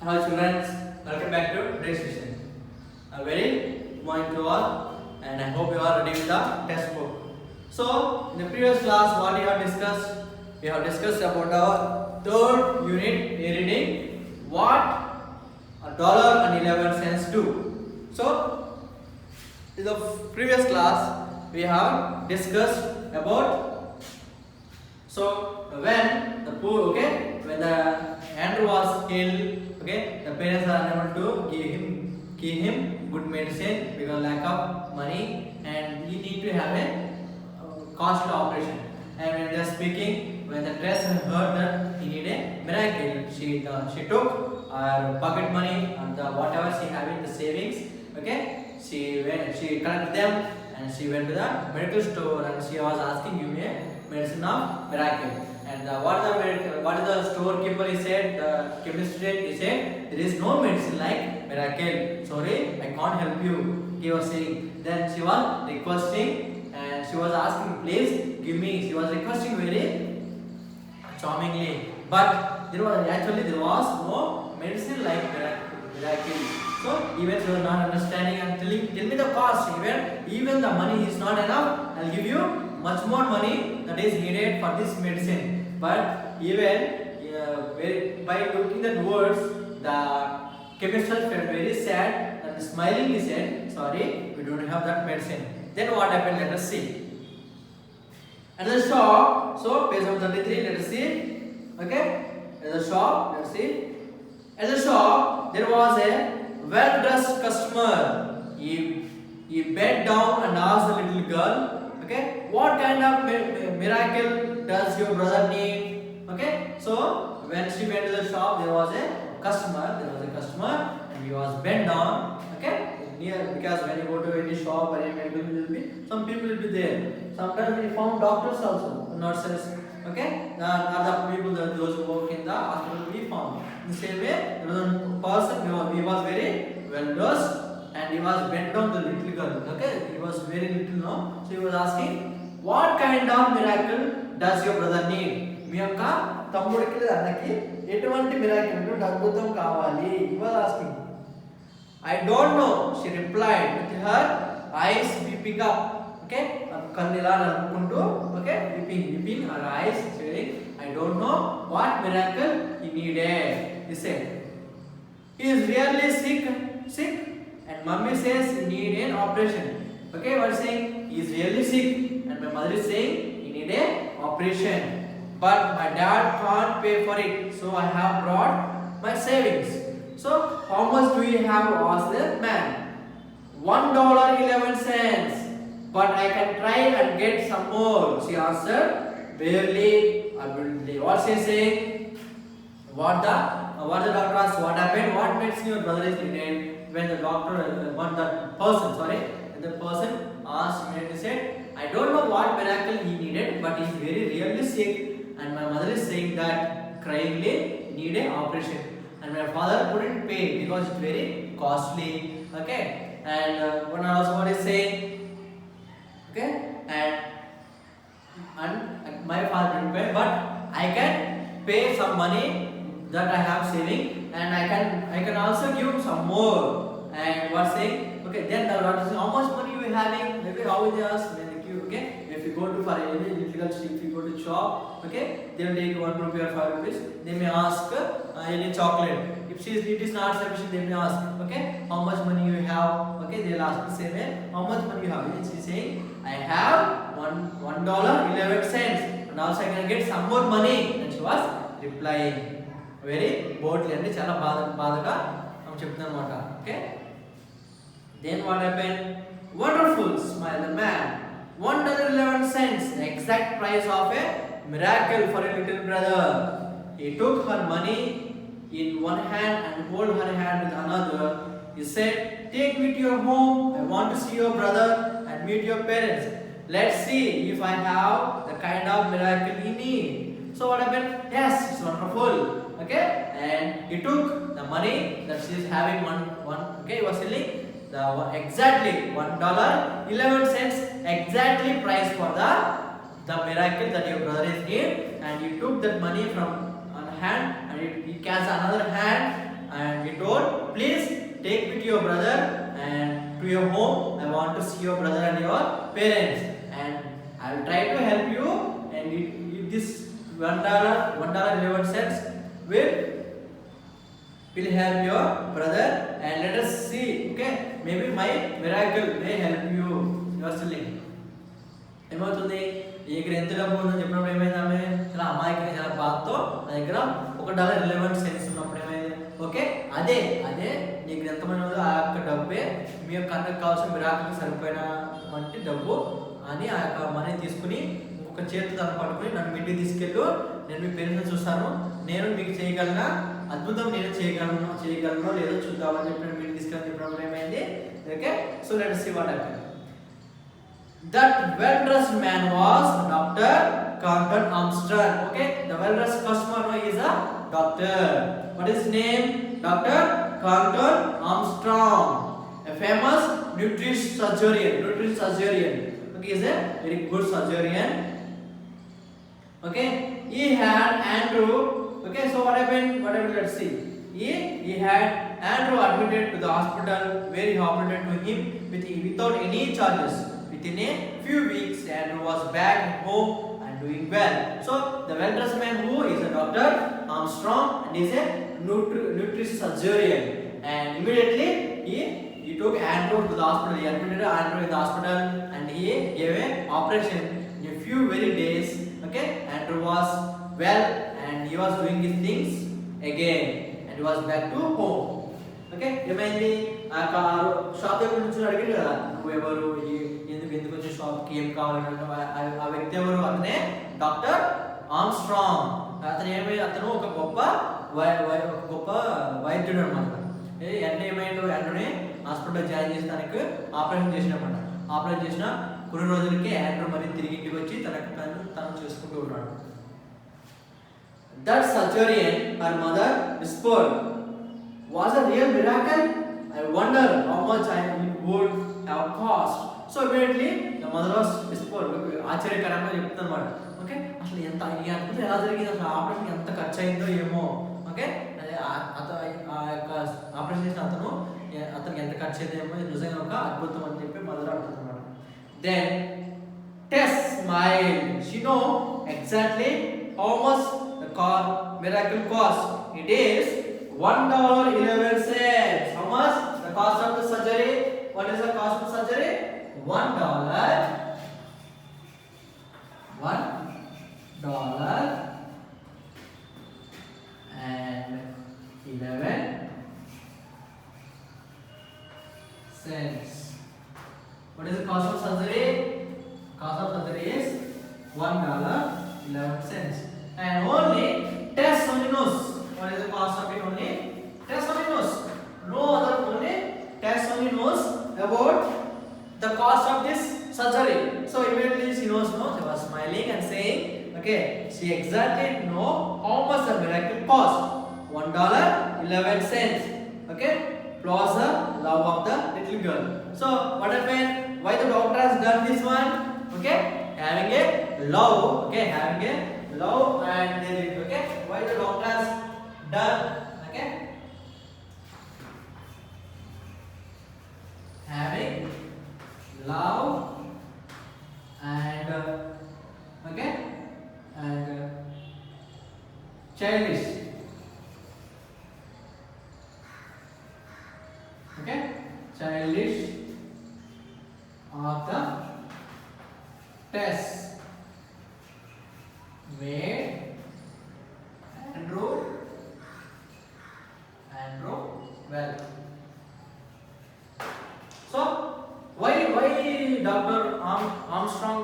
Hello children, welcome back to today's session. A very good morning to all, and I hope you are ready with the test book. So, in the previous class, what we have discussed? We have discussed about our third unit reading what $1.11 do. So, in the previous class, we have discussed about when the poor when the Andrew was killed, the parents are unable to give him good medicine because lack of money, and he need to have a costly operation. And when they are speaking, when the dress heard that he need a miracle, she took her pocket money and whatever she having the savings, she collected them and she went to the medical store and she was asking, give me a medicine of miracle. And what the storekeeper he said, the chemist he said, there is no medicine like miracle. Sorry, I can't help you. He was saying. Then she was requesting and she was asking, please give me. She was requesting very charmingly. But there was no medicine like miracle. So even she was not understanding and telling, tell me the cost. Even the money is not enough. I'll give you much more money that is needed for this medicine. But even by looking at words, the chemist felt very sad and smilingly said, sorry, we don't have that medicine. Then what happened? Let us see. At the shop, so page number 33, let us see. Okay? At the shop, let's see. At the shop, there was a well-dressed customer. He bent down and asked the little girl, okay, what kind of miracle does your brother need? Okay, so when she went to the shop, there was a customer, and he was bent down, okay, near, because when you go to any shop or any medical, some people will be there. Sometimes we found doctors also, nurses, okay, other people, those who work in the hospital will be found. In the same way, there was a person, he was very well dressed and he was bent down to the little girl, okay, he was very little now, so he was asking, what kind of miracle does your brother need? మీ యొక్క తమ్ముడికి లేదా అన్నకి ఎటువంటి miracle అద్భుతం కావాలి? He was asking. I don't know, she replied with her eyes peeping up, okay, కన్ను ఇలా నలుపుకుంటూ, okay, peeping her eyes, saying, I don't know what miracle he needed. He said, he is really sick, and mommy says he need an operation. Okay, what is saying? He is really sick, and my mother is saying he need a operation. But my dad can't pay for it, so I have brought my savings. So how much do you have? Asked the man. $1.11. But I can try and get some more. She answered. Barely. What she saying? What the doctor asked? What happened? What medicine your brother is needed? When the person asked me, he said, I don't know what miracle he needed, but he is very really sick, and my mother is saying that cryingly need an operation, and my father couldn't pay because it's very costly. Okay, and what is saying? Okay, and my father didn't pay, but I can pay some money that I have saving, and I can also give some more. And what's saying? Okay, then the doctor says, how much money you having? Maybe how they ask, okay, if you go to for any illegal, if you go to shop, okay, they will take 1 rupee or 5 rupees. They may ask any chocolate. If it is not sufficient, they may ask, okay, how much money you have? Okay, they will ask the same way, how much money you have? She is saying, I have $1.11, and also I can get some more money. And she was replying very boldly and chala బాధగా చెప్తున్నాను అన్నమాట. Okay, then what happened? Wonderful, smiled the man. $1.11, the exact price of a miracle for a little brother. He took her money in one hand and hold her hand with another. He said, take me to your home. I want to see your brother and meet your parents. Let's see if I have the kind of miracle he needs. So what happened? Yes, it's wonderful. Okay, and he took the money that she is having okay, he was selling the exactly $1.11 exactly price for the miracle that your brother is in, and he took that money from one hand and he catch another hand and he told, please take me to your brother and to your home. I want to see your brother and your parents, and I will try to help you. And this $1.11 will help your brother, and let us see. Okay, maybe my miracle may help you. You are silly. ఏమవుతుంది ఈ దగ్గర ఎంత డబ్బు ఉందని చెప్పినప్పుడు ఏమైంది ఆమె చాలా అమాయకంగా చాలా బాధతో నా దగ్గర $1.11 ఉన్నప్పుడు ఏమైంది ఓకే అదే నీకు ఎంతమంది ఉందో ఆ యొక్క డబ్బే మీ యొక్క అన్నకు కావాల్సిన మిరాకిల్కి సరిపోయిన వంటి డబ్బు అని ఆ యొక్క మనీ తీసుకుని ఇంకొక చేతితో దాన్ని పట్టుకుని నన్ను ఇంటికి తీసుకెళ్ళు, నేను మీ పేరెంట్స్ చూస్తాను, నేను మీకు చేయగలనా అద్భుతం, నేను చేయగలను లేదో చూద్దామని చెప్పి నేను మీకు తీసుకెళ్ళని చెప్పినప్పుడు ఏమైంది okay. So let us see what happened. That well-dressed man was Dr. Carlton Armstrong. Okay, the well-dressed customer is a doctor. What is his name? Dr. Carlton Armstrong, a famous nutrition surgeon. Okay, he is a very good surgeon. Okay, he had Andrew. Okay, so what happened? Let's see. He had Andrew admitted to the hospital where he operated to him without any charges. Within a few weeks, Andrew was back home and doing well. So the well-dressed man who is a Dr. Armstrong and is a nutrition surgeon, and immediately he took Andrew to the hospital. He admitted Andrew in the hospital and he gave an operation. In a few very days, okay, Andrew was well and he was doing his things again and he was back to home. Okay, ఏమైంది ఆ shop దగ్గర నుంచి అడిగాడు కదా నువ్వు ఎవరు ఎందుకు వచ్చే షాప్కి ఏం కావాలంటే ఆ వ్యక్తి ఎవరు అతనే డాక్టర్ ఆర్మ్స్ట్రాంగ్. అతను ఒక గొప్ప వైద్యుడు అనమాట. అంటే ఏమైందో యాండ్రూని హాస్పిటల్లో జాయిన్ చేసి తనకు ఆపరేషన్ చేసినమాట. ఆపరేషన్ చేసిన కొన్ని రోజులకి యాండ్రూ మళ్ళీ తిరిగి ఇంటికి వచ్చి తను చేసుకుంటూ ఉన్నాడు. That surgeon, her mother whispered, was a real miracle. I wonder how much it would have cost. So immediately the mother was whispered, ఆశ్చర్యకరంగా చెప్తుంది అన్నమాట. ఓకే, అసలు ఎంత ఈ అద్భుతం ఎలా జరిగింది, అసలు ఆపరేషన్ ఎంత ఖర్చు అయిందో ఏమో. ఓకే, ఆ యొక్క ఆపరేషన్ చేసిన అతనికి ఎంత ఖర్చు అయిందేమో, నిజంగా ఒక అద్భుతం అని చెప్పి మదర్ అంటుంది అన్నమాట. Then Tess smiled. She know exactly how much the miracle cost. It is $1.11. How much? The cost of the surgery. What is the cost of surgery? $1. And 11 cents. What is the cost of surgery? Cost of surgery is $1.11. And only Tess only knows what is the cost of it. Only Tess only knows. No other, only Tess only knows about the cost of this surgery. So immediately she knows, no, she was smiling and saying, okay, she exactly know how much the miracle cost. $1.11. Okay, plus the love of the little girl. So what happened? Why the doctor has done this one? Okay, having a love. Okay, having a love and they did. Okay, why the doctor has done? Okay, having love and okay and childish. Okay, childish of the Tess made Andrew well. So why Dr. Armstrong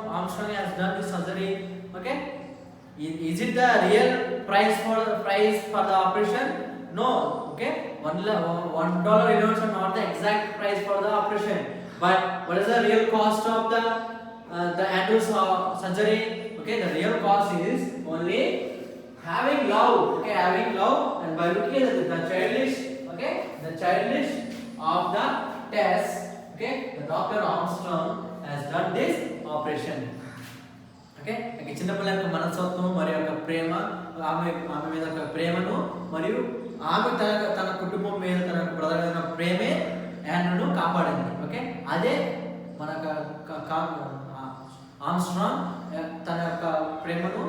has done this surgery? Okay, is it the real price for the operation? No. Okay, $1.11 is not the exact price for the operation. But what is the real cost of the Andrew's surgery? Okay, the real cost is only having love. Okay, having love, and by looking at the childish, okay, the childish of the Tess, okay, the Dr. Armstrong has done this operation. Okay, చిన్న పిల్లల యొక్క మనస్తత్వం మరియు యొక్క ప్రేమ, ఆమె మీద యొక్క ప్రేమను మరియు ఆమె తన కుటుంబం మీద తన బ్రదర్ మీద ప్రేమే యాండ్రూను కాపాడింది. ఓకే, అదే మన ఆమ్స్ట్రాంగ్ తన యొక్క ప్రేమతో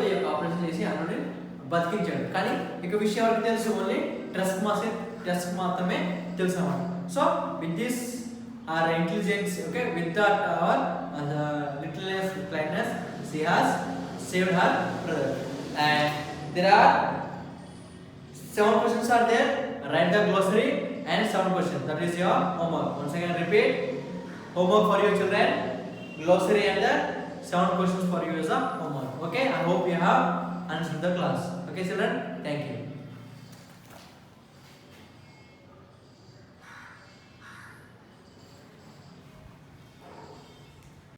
ఈ యొక్క ఆపరేషన్ చేసి యాండ్రూని బతికించాడు. కానీ ఇక విషయం ఎవరికి తెలుసు? ఓన్లీ ట్రస్క్ మాత్రమే తెలుసు అన్నమాట. So with this our intelligence, okay, with that our littleness, kindness, she has saved her brother. And there are 7 questions are there. Write the glossary and 7 questions. That is your homework. Once again repeat, homework for your children, glossary and the 7 questions for you as a homework. Okay, I hope you have answered the class. Okay children, thank you.